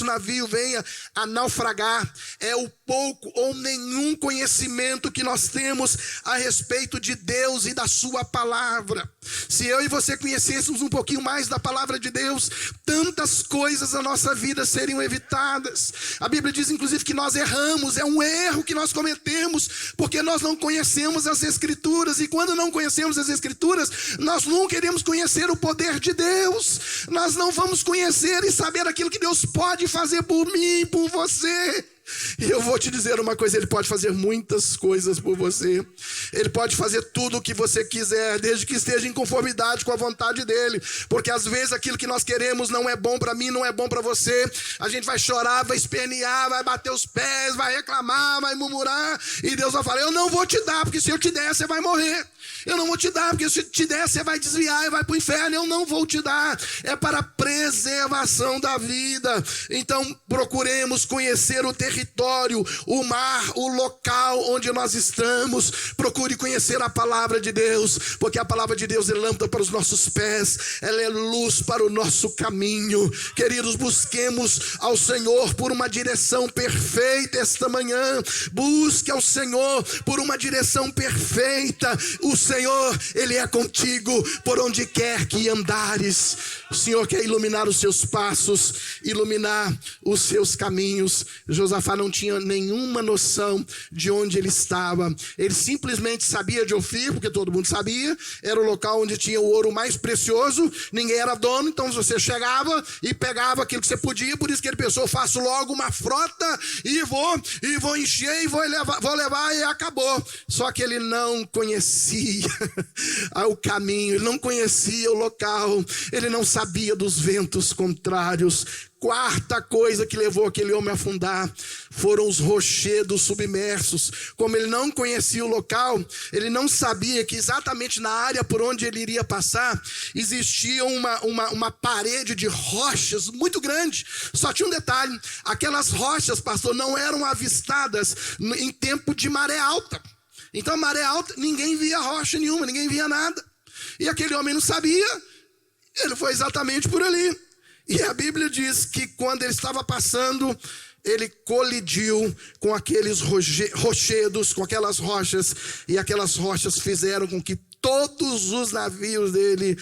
navio venha a naufragar é o pouco ou nenhum conhecimento que nós temos a respeito de Deus e da sua palavra. Se eu e você conhecêssemos um pouquinho mais da palavra de Deus, tantas coisas na nossa vida seriam evitadas. A Bíblia diz inclusive que nós erramos, é um erro que nós cometemos, porque nós não conhecemos as Escrituras, e quando não conhecemos as Escrituras, nós não queremos conhecer o poder de Deus. Nós não vamos conhecer e saber aquilo que Deus pode fazer por mim e por você. E eu vou te dizer uma coisa: Ele pode fazer muitas coisas por você. Ele pode fazer tudo o que você quiser, desde que esteja em conformidade com a vontade dEle. Porque às vezes aquilo que nós queremos não é bom para mim, não é bom para você. A gente vai chorar, vai espernear, vai bater os pés, vai reclamar, vai murmurar, e Deus vai falar: eu não vou te dar, porque se eu te der, você vai morrer. Eu não vou te dar, porque se eu te der, você vai desviar e vai para o inferno. Eu não vou te dar. É para a preservação da vida. Então procuremos conhecer o território, o mar, o local onde nós estamos. Procure conhecer a palavra de Deus, porque a palavra de Deus é lâmpada para os nossos pés, ela é luz para o nosso caminho. Queridos, busquemos ao Senhor por uma direção perfeita esta manhã. Busque ao Senhor por uma direção perfeita. O Senhor, Ele é contigo por onde quer que andares. O Senhor quer iluminar os seus passos, iluminar os seus caminhos. Josafá não tinha nenhuma noção de onde ele estava. Ele simplesmente sabia de Ofir, porque todo mundo sabia. Era o local onde tinha o ouro mais precioso. Ninguém era dono, então você chegava e pegava aquilo que você podia. Por isso que ele pensou: faço logo uma frota e vou encher e vou levar, e acabou. Só que ele não conhecia o caminho, ele não conhecia o local, ele não sabia dos ventos contrários. Quarta coisa que levou aquele homem a afundar foram os rochedos submersos. Como ele não conhecia o local, ele não sabia que exatamente na área por onde ele iria passar existia uma parede de rochas muito grande. Só tinha um detalhe: aquelas rochas, pastor, não eram avistadas em tempo de maré alta. Então, maré alta, ninguém via rocha nenhuma, ninguém via nada. E aquele homem não sabia, ele foi exatamente por ali. E a Bíblia diz que quando ele estava passando, ele colidiu com aqueles rochedos, com aquelas rochas, e aquelas rochas fizeram com que todos os navios dele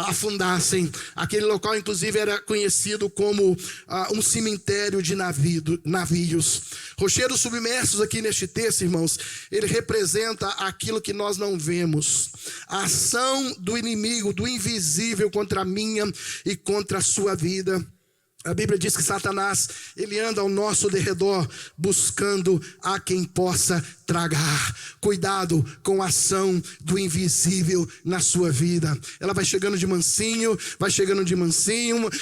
afundassem. Aquele local, inclusive, era conhecido como um cemitério de navios. Rochedos submersos aqui neste texto, irmãos, ele representa aquilo que nós não vemos. A ação do inimigo, do invisível contra a minha e contra a sua vida. A Bíblia diz que Satanás, ele anda ao nosso derredor buscando a quem possa tragar. Cuidado com a ação do invisível na sua vida. Ela vai chegando de mansinho,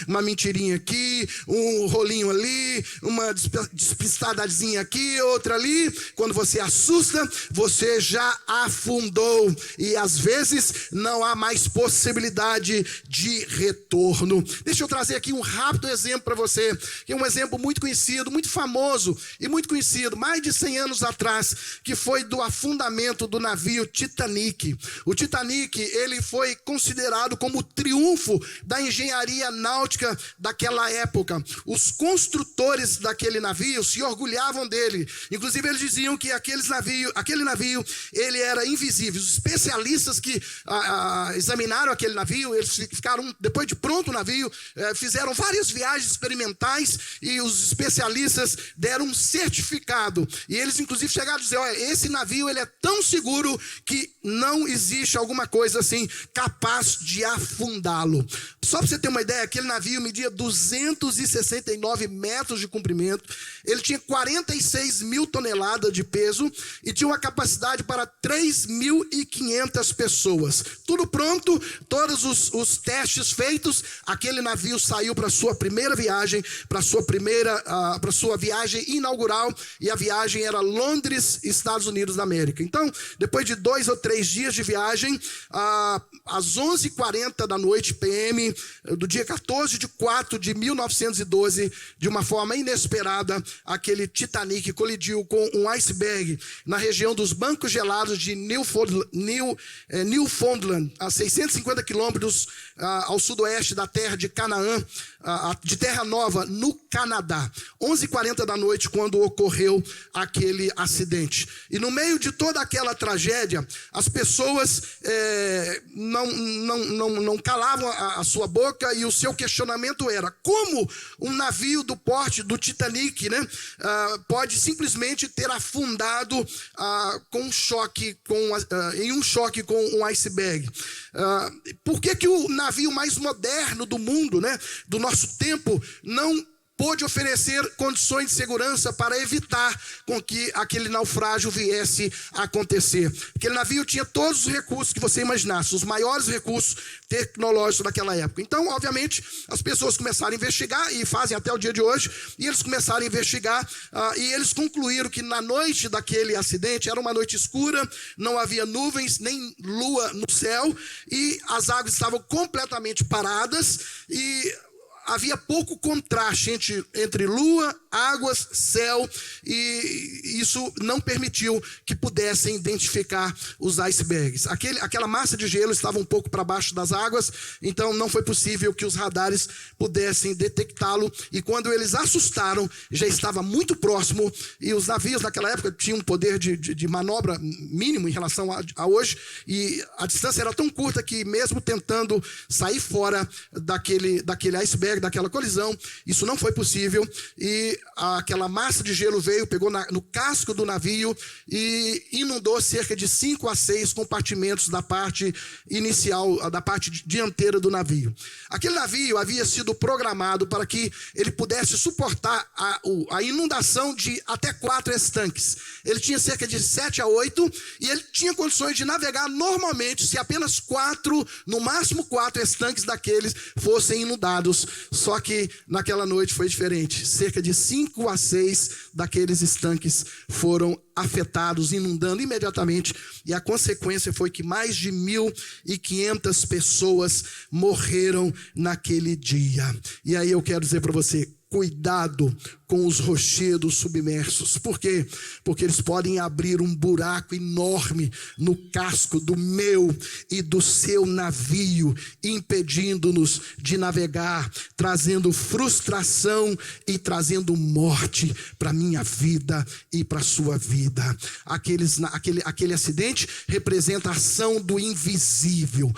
uma mentirinha aqui, um rolinho ali, uma despistadazinha aqui, outra ali. Quando você assusta, você já afundou, e às vezes não há mais possibilidade de retorno. Deixa eu trazer aqui um rápido exemplo exemplo para você, que é um exemplo muito conhecido, muito famoso e muito conhecido, mais de 100 anos atrás, que foi do afundamento do navio Titanic. O Titanic, ele foi considerado como o triunfo da engenharia náutica daquela época. Os construtores daquele navio se orgulhavam dele. Inclusive, eles diziam que aquele navio, ele era invisível. Os especialistas que examinaram aquele navio, eles ficaram, depois de pronto o navio, fizeram várias viagens experimentais e os especialistas deram um certificado. E eles, inclusive, chegaram a dizer, olha, esse navio ele é tão seguro que não existe alguma coisa assim capaz de afundá-lo. Só para você ter uma ideia, aquele navio media 269 metros de comprimento, ele tinha 46 mil toneladas de peso e tinha uma capacidade para 3.500 pessoas. Tudo pronto, todos os testes feitos, aquele navio saiu para sua primeira viagem, para sua viagem inaugural, e a viagem era Londres, Estados Unidos da América. Então, depois de 2 ou 3 dias de viagem, às 11h40 da noite, PM, do dia 14/4/1912, de uma forma inesperada, aquele Titanic colidiu com um iceberg na região dos bancos gelados de Newfoundland, a 650 quilômetros ao sudoeste da terra de Canaã, de Terra Nova, no Canadá. 11h40 da noite, quando ocorreu aquele acidente. E no meio de toda aquela tragédia, as pessoas não calavam a sua boca, e o seu questionamento era: como um navio do porte do Titanic, né, pode simplesmente ter afundado em um choque com um iceberg? Por que o navio mais moderno do mundo, né, do nosso tempo, não pôde oferecer condições de segurança para evitar com que aquele naufrágio viesse a acontecer? Aquele navio tinha todos os recursos que você imaginasse, os maiores recursos tecnológicos daquela época. Então, obviamente, as pessoas começaram a investigar, e fazem até o dia de hoje, e eles começaram a investigar, e eles concluíram que na noite daquele acidente, era uma noite escura, não havia nuvens, nem lua no céu, e as águas estavam completamente paradas, e havia pouco contraste entre lua, águas, céu, e isso não permitiu que pudessem identificar os icebergs. Aquela massa de gelo estava um pouco para baixo das águas, então não foi possível que os radares pudessem detectá-lo, e quando eles assustaram, já estava muito próximo, e os navios naquela época tinham um poder de manobra mínimo em relação a hoje, e a distância era tão curta que, mesmo tentando sair fora daquele iceberg, daquela colisão, isso não foi possível, e aquela massa de gelo pegou no casco do navio e inundou cerca de 5 a 6 compartimentos da parte inicial, da parte dianteira do navio. Aquele navio havia sido programado para que ele pudesse suportar a inundação de até 4 estanques. Ele tinha cerca de 7 a 8, e ele tinha condições de navegar normalmente se apenas 4, no máximo 4 estanques daqueles fossem inundados. Só que naquela noite foi diferente. Cerca de 5 a 6 daqueles estanques foram afetados, inundando imediatamente, e a consequência foi que mais de 1.500 pessoas morreram naquele dia. E aí eu quero dizer para você: cuidado com os rochedos submersos. Por quê? Porque eles podem abrir um buraco enorme no casco do meu e do seu navio, impedindo-nos de navegar, trazendo frustração e trazendo morte para a minha vida e para a sua vida. Aquele acidente representa a ação do invisível.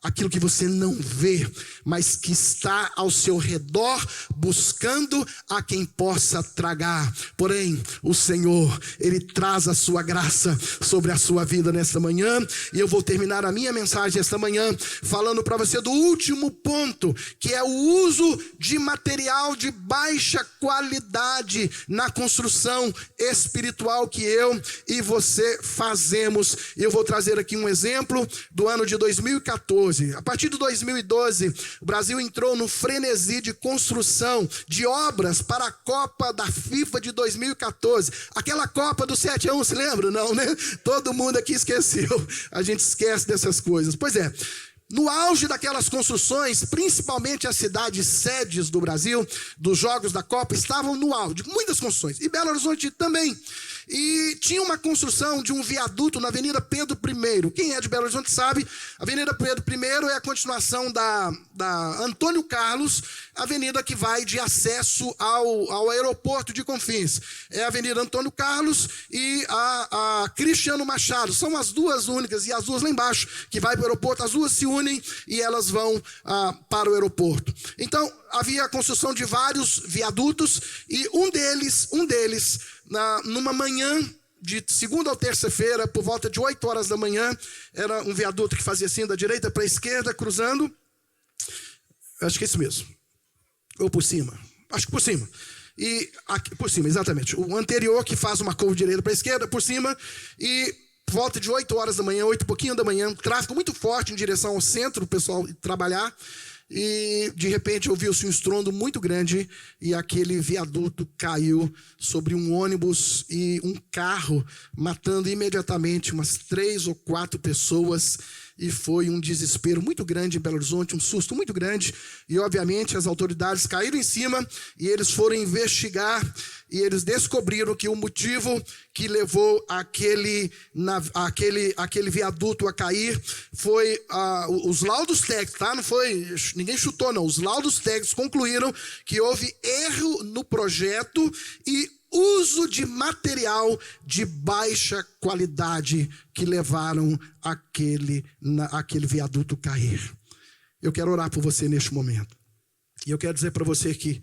Aquilo que você não vê, mas que está ao seu redor, buscando a quem possa tragar. Porém, o Senhor, Ele traz a sua graça sobre a sua vida nesta manhã. E eu vou terminar a minha mensagem esta manhã falando para você do último ponto, que é o uso de material de baixa qualidade na construção espiritual que eu e você fazemos. E eu vou trazer aqui um exemplo do ano de 2014. A partir de 2012, o Brasil entrou no frenesi de construção de obras para a Copa da FIFA de 2014. Aquela Copa do 7-1, se lembra? Não, né? Todo mundo aqui esqueceu. A gente esquece dessas coisas. Pois é, No auge daquelas construções, principalmente as cidades sedes do Brasil, dos Jogos da Copa, estavam no auge, muitas construções, e Belo Horizonte também. E tinha uma construção de um viaduto na Avenida Pedro I. Quem é de Belo Horizonte sabe, a Avenida Pedro I é a continuação da Antônio Carlos, avenida que vai de acesso ao aeroporto de Confins. É a Avenida Antônio Carlos e a Cristiano Machado. São as duas únicas, e as duas lá embaixo, que vai para o aeroporto, as duas se unem e elas vão para o aeroporto. Então, havia a construção de vários viadutos, e um deles numa manhã de segunda ou terça-feira, por volta de 8 horas da manhã, era um viaduto que fazia assim, da direita para a esquerda, cruzando, acho que é isso mesmo, ou por cima, acho que por cima, e aqui, por cima, exatamente, o anterior que faz uma curva de direita para a esquerda, por cima, e por volta de 8 horas da manhã, 8 e pouquinho da manhã, tráfego muito forte em direção ao centro, o pessoal trabalhar, e de repente ouviu-se um estrondo muito grande e aquele viaduto caiu sobre um ônibus e um carro, matando imediatamente umas 3 ou 4 pessoas, e foi um desespero muito grande em Belo Horizonte, um susto muito grande, e obviamente as autoridades caíram em cima e eles foram investigar, e eles descobriram que o motivo que levou aquele viaduto a cair foi os laudos técnicos, tá? Não foi, ninguém chutou não, os laudos técnicos concluíram que houve erro no projeto e uso de material de baixa qualidade que levaram aquele viaduto cair. Eu quero orar por você neste momento. E eu quero dizer para você que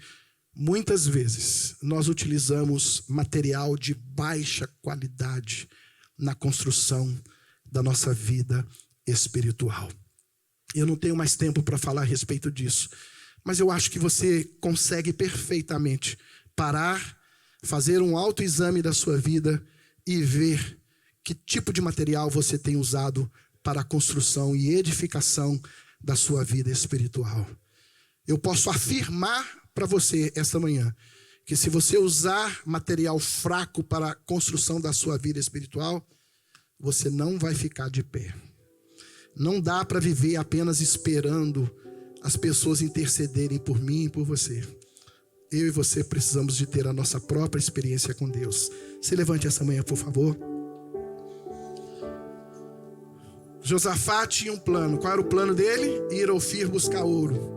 muitas vezes nós utilizamos material de baixa qualidade na construção da nossa vida espiritual. Eu não tenho mais tempo para falar a respeito disso, mas eu acho que você consegue perfeitamente parar, fazer um autoexame da sua vida e ver que tipo de material você tem usado para a construção e edificação da sua vida espiritual. Eu posso afirmar para você esta manhã que se você usar material fraco para a construção da sua vida espiritual, você não vai ficar de pé. Não dá para viver apenas esperando as pessoas intercederem por mim e por você. Eu e você precisamos de ter a nossa própria experiência com Deus. Se levante essa manhã, por favor. Josafá tinha um plano. Qual era o plano dele? Ir a Ofir buscar ouro.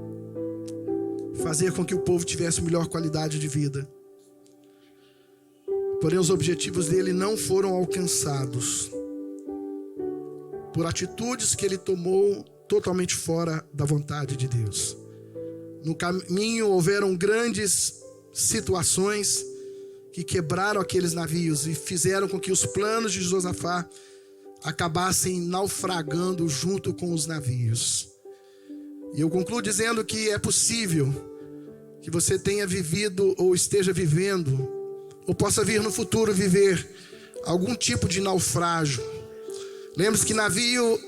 Fazer com que o povo tivesse melhor qualidade de vida. Porém, os objetivos dele não foram alcançados por atitudes que ele tomou totalmente fora da vontade de Deus. No caminho houveram grandes situações que quebraram aqueles navios e fizeram com que os planos de Josafá acabassem naufragando junto com os navios. E eu concluo dizendo que é possível que você tenha vivido ou esteja vivendo, ou possa vir no futuro viver algum tipo de naufrágio. Lembre-se que navio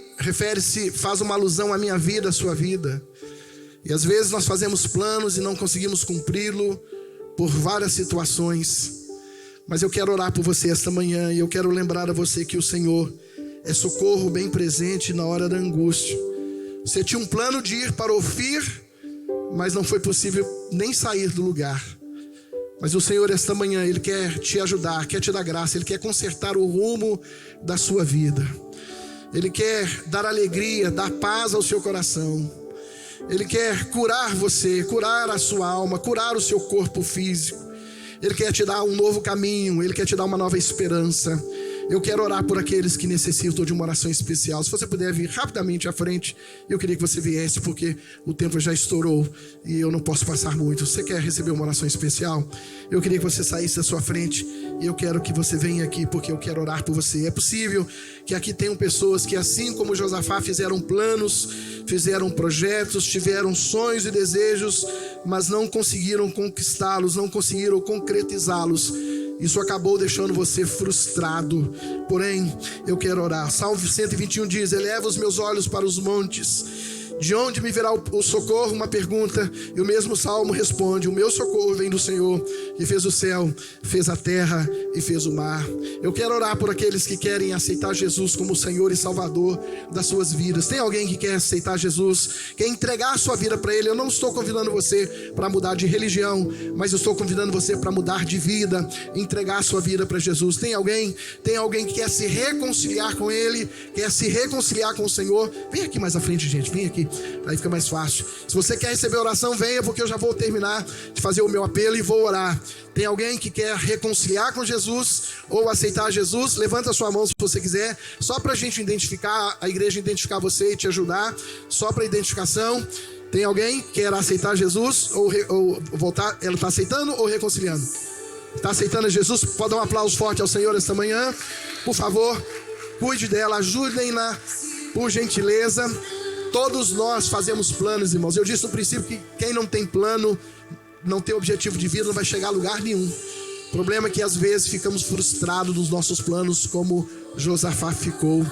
faz uma alusão à minha vida, à sua vida. E às vezes nós fazemos planos e não conseguimos cumpri-lo por várias situações. Mas eu quero orar por você esta manhã e eu quero lembrar a você que o Senhor é socorro bem presente na hora da angústia. Você tinha um plano de ir para Ofir, mas não foi possível nem sair do lugar. Mas o Senhor esta manhã, Ele quer te ajudar, quer te dar graça, Ele quer consertar o rumo da sua vida. Ele quer dar alegria, dar paz ao seu coração. Ele quer curar você, curar a sua alma, curar o seu corpo físico. Ele quer te dar um novo caminho, Ele quer te dar uma nova esperança. Eu quero orar por aqueles que necessitam de uma oração especial. Se você puder vir rapidamente à frente, eu queria que você viesse, porque o tempo já estourou e eu não posso passar muito. Você quer receber uma oração especial? Eu queria que você saísse da sua frente e eu quero que você venha aqui, porque eu quero orar por você. É possível que aqui tenham pessoas que, assim como Josafá, fizeram planos, fizeram projetos, tiveram sonhos e desejos, mas não conseguiram conquistá-los, não conseguiram concretizá-los. Isso acabou deixando você frustrado. Porém, eu quero orar. Salmo 121 diz: eleva os meus olhos para os montes, De onde me virá o socorro? Uma pergunta. E o mesmo Salmo responde: o meu socorro vem do Senhor, que fez o céu, fez a terra e fez o mar. Eu quero orar por aqueles que querem aceitar Jesus como Senhor e Salvador das suas vidas. Tem alguém que quer aceitar Jesus, quer entregar a sua vida para Ele? Eu não estou convidando você para mudar de religião, mas eu estou convidando você para mudar de vida, entregar a sua vida para Jesus. Tem alguém que quer se reconciliar com Ele, quer se reconciliar com o Senhor? Vem aqui mais à frente, gente, vem aqui, aí fica mais fácil. Se você quer receber oração, venha, porque eu já vou terminar de fazer o meu apelo e vou orar. Tem alguém que quer reconciliar com Jesus ou aceitar Jesus? Levanta a sua mão se você quiser, só para a gente identificar, a igreja identificar você e te ajudar, só para identificação. Tem alguém que quer aceitar Jesus ou voltar? Ela está aceitando ou reconciliando? Está aceitando Jesus? Pode dar um aplauso forte ao Senhor esta manhã, por favor. Cuide dela, ajudem-na, por gentileza. Todos nós fazemos planos, irmãos. Eu disse no princípio que quem não tem plano, não tem objetivo de vida, não vai chegar a lugar nenhum. O problema é que às vezes ficamos frustrados nos nossos planos, como Josafá ficou.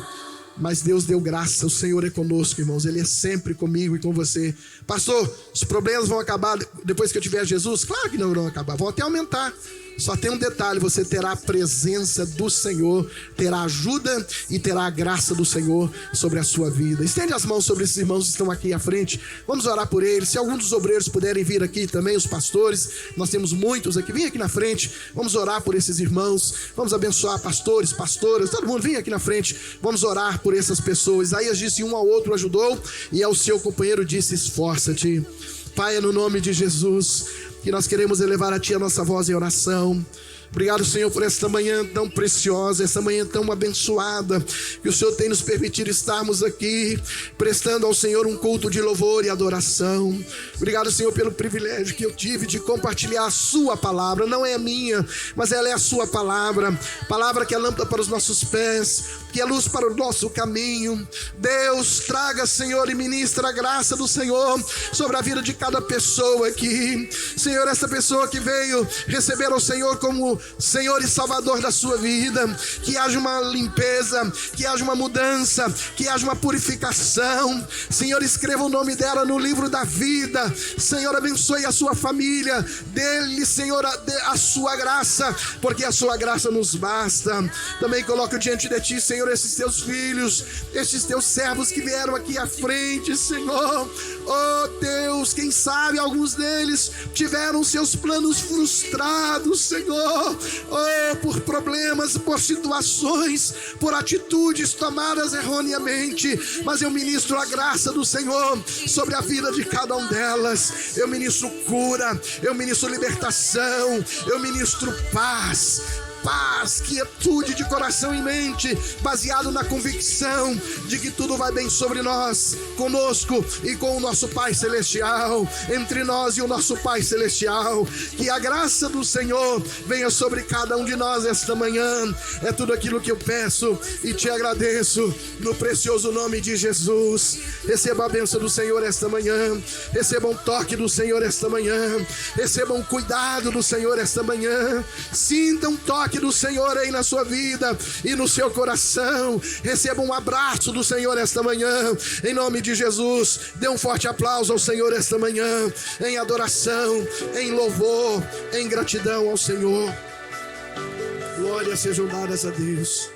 Mas Deus deu graça, o Senhor é conosco, irmãos. Ele é sempre comigo e com você. Pastor, os problemas vão acabar depois que eu tiver Jesus? Claro que não vão acabar, vão até aumentar. Só tem um detalhe: você terá a presença do Senhor, terá ajuda e terá a graça do Senhor sobre a sua vida. Estende as mãos sobre esses irmãos que estão aqui à frente. Vamos orar por eles. Se algum dos obreiros puderem vir aqui também, os pastores, nós temos muitos aqui. Vem aqui na frente, vamos orar por esses irmãos. Vamos abençoar pastores, pastoras, todo mundo vem aqui na frente. Vamos orar por essas pessoas. Isaías disse: um ao outro ajudou, e ao seu companheiro disse: esforça-te. Pai, é no nome de Jesus que nós queremos elevar a Ti a nossa voz em oração. Obrigado, Senhor, por esta manhã tão preciosa, essa manhã tão abençoada, que o Senhor tem nos permitido estarmos aqui, prestando ao Senhor um culto de louvor e adoração. Obrigado, Senhor, pelo privilégio que eu tive de compartilhar a Sua palavra. Não é a minha, mas ela é a Sua palavra. Palavra que é lâmpada para os nossos pés, que é luz para o nosso caminho. Deus, traga, Senhor, e ministra a graça do Senhor sobre a vida de cada pessoa aqui. Senhor, essa pessoa que veio receber ao Senhor como Senhor e Salvador da sua vida, que haja uma limpeza, que haja uma mudança, que haja uma purificação. Senhor, escreva o nome dela no livro da vida. Senhor, abençoe a sua família, dê-lhe, Senhor, a sua graça, porque a sua graça nos basta. Também coloco diante de Ti, Senhor, esses Teus filhos, esses Teus servos que vieram aqui à frente, Senhor. Oh Deus, quem sabe alguns deles tiveram seus planos frustrados, Senhor. Oh, por problemas, por situações, por atitudes tomadas erroneamente. Mas eu ministro a graça do Senhor sobre a vida de cada um delas. Eu ministro cura, eu ministro libertação, eu ministro paz, quietude de coração e mente, baseado na convicção de que tudo vai bem sobre nós, conosco e com o nosso Pai Celestial, entre nós e o nosso Pai Celestial. Que a graça do Senhor venha sobre cada um de nós esta manhã. É tudo aquilo que eu peço e te agradeço no precioso nome de Jesus. Receba a bênção do Senhor esta manhã, receba um toque do Senhor esta manhã, receba um cuidado do Senhor esta manhã. Sinta um toque do Senhor aí na sua vida e no seu coração. Receba um abraço do Senhor esta manhã, em nome de Jesus. Dê um forte aplauso ao Senhor esta manhã, em adoração, em louvor, em gratidão ao Senhor. Glórias sejam dadas a Deus.